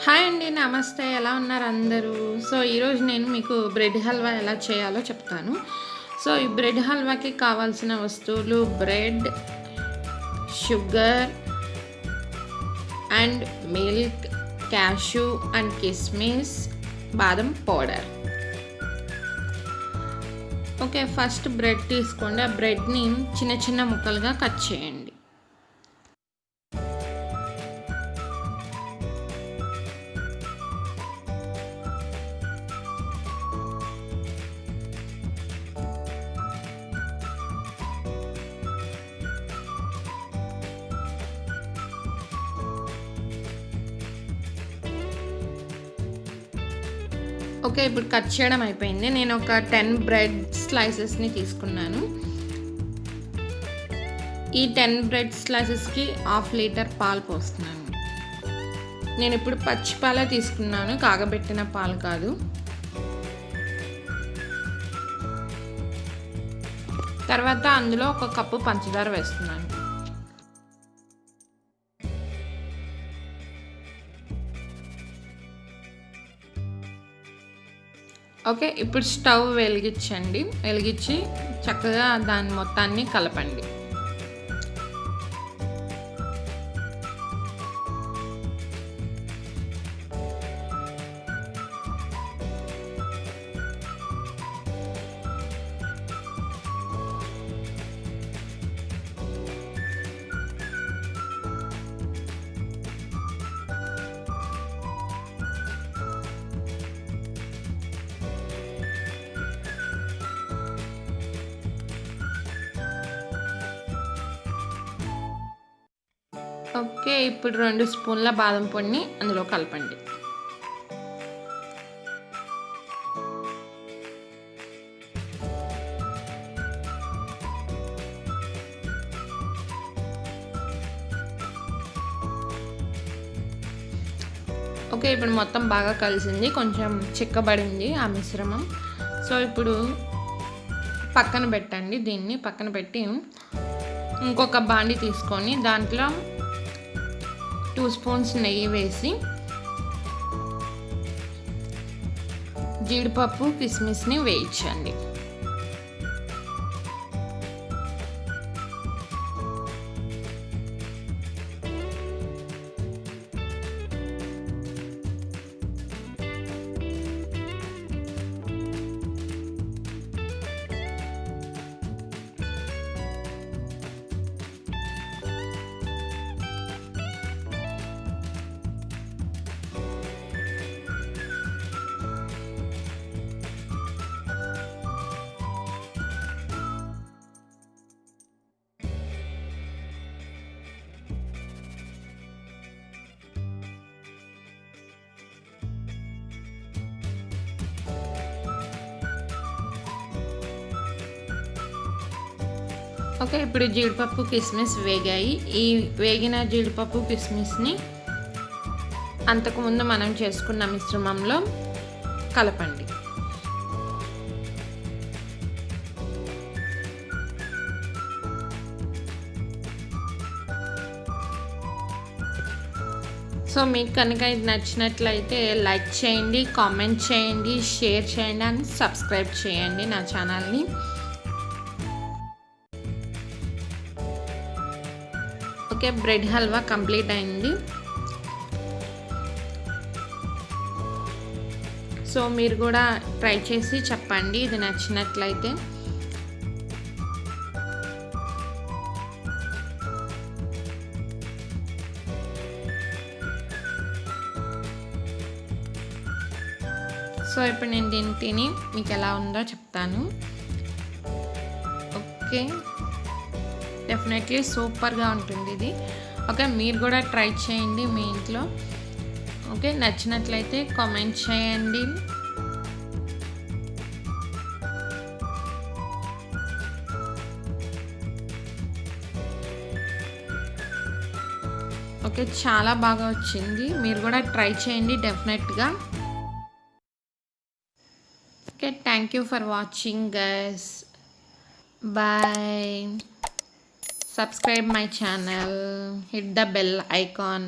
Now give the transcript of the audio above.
Hi అండి. నమస్తే. ఎలా ఉన్నారు అందరూ? సో, ఈరోజు నేను మీకు బ్రెడ్ హల్వా ఎలా చేయాలో చెప్తాను. సో, ఈ బ్రెడ్ హల్వాకి కావాల్సిన వస్తువులు bread, sugar and milk, cashew and కిస్మిస్, బాదం పౌడర్. ఓకే, ఫస్ట్ బ్రెడ్ తీసుకోండి. ఆ బ్రెడ్ని చిన్న చిన్న ముక్కలుగా కట్ చేయండి. ఓకే, ఇప్పుడు కట్ చేయడం అయిపోయింది. నేను ఒక 10 బ్రెడ్ స్లైసెస్ని తీసుకున్నాను. ఈ 10 బ్రెడ్ స్లైసెస్కి 1/2 లీటర్ పాలు పోస్తున్నాను. నేను ఇప్పుడు పచ్చి పాలే తీసుకున్నాను, కాగబెట్టిన పాలు కాదు. తర్వాత అందులో 1 కప్పు పంచదార వేస్తున్నాను. ఓకే, ఇప్పుడు స్టవ్ వెలిగించి చక్కగా దాని మొత్తాన్ని కలపండి. ఓకే, ఇప్పుడు 2 స్పూన్ల బాదం పొడిని అందులో కలపండి. ఓకే, ఇప్పుడు మొత్తం బాగా కలిసింది, కొంచెం చిక్కబడింది ఆ మిశ్రమం. సో, ఇప్పుడు పక్కన పెట్టండి. దీన్ని పక్కన పెట్టి ఇంకొక బాండి తీసుకొని దాంట్లో 2 స్పూన్స్ నెయ్యి వేసి జీడిపప్పు, కిస్మిస్ని వేయించండి. ఓకే, ఇప్పుడు జీడిపప్పు, కిస్మిస్ వేగాయి. ఈ వేగిన జీడిపప్పు, కిస్మిస్ని అంతకుముందు మనం చేసుకున్న మిశ్రమంలో కలపండి. సో, మీకు కనుక ఇది నచ్చినట్లయితే లైక్ చేయండి, కామెంట్ చేయండి, షేర్ చేయండి అండ్ సబ్స్క్రైబ్ చేయండి నా ఛానల్ని. ఓకే, బ్రెడ్ హల్వా కంప్లీట్ అయింది. సో, మీరు కూడా ట్రై చేసి చెప్పండి ఇది నచ్చినట్లయితే. సో, ఇప్పుడు నేను దీన్ని తిని మీకు ఎలా ఉందో చెప్తాను. ఓకే, డెఫినెట్లీ సూపర్గా ఉంటుంది ఇది. ఓకే, మీరు కూడా ట్రై చేయండి మీ ఇంట్లో. ఓకే, నచ్చినట్లయితే కామెంట్ చేయండి. ఓకే, చాలా బాగా వచ్చింది. మీరు కూడా ట్రై చేయండి డెఫినెట్గా. Okay, thank you for watching guys. Bye. Subscribe my channel. Hit the bell icon.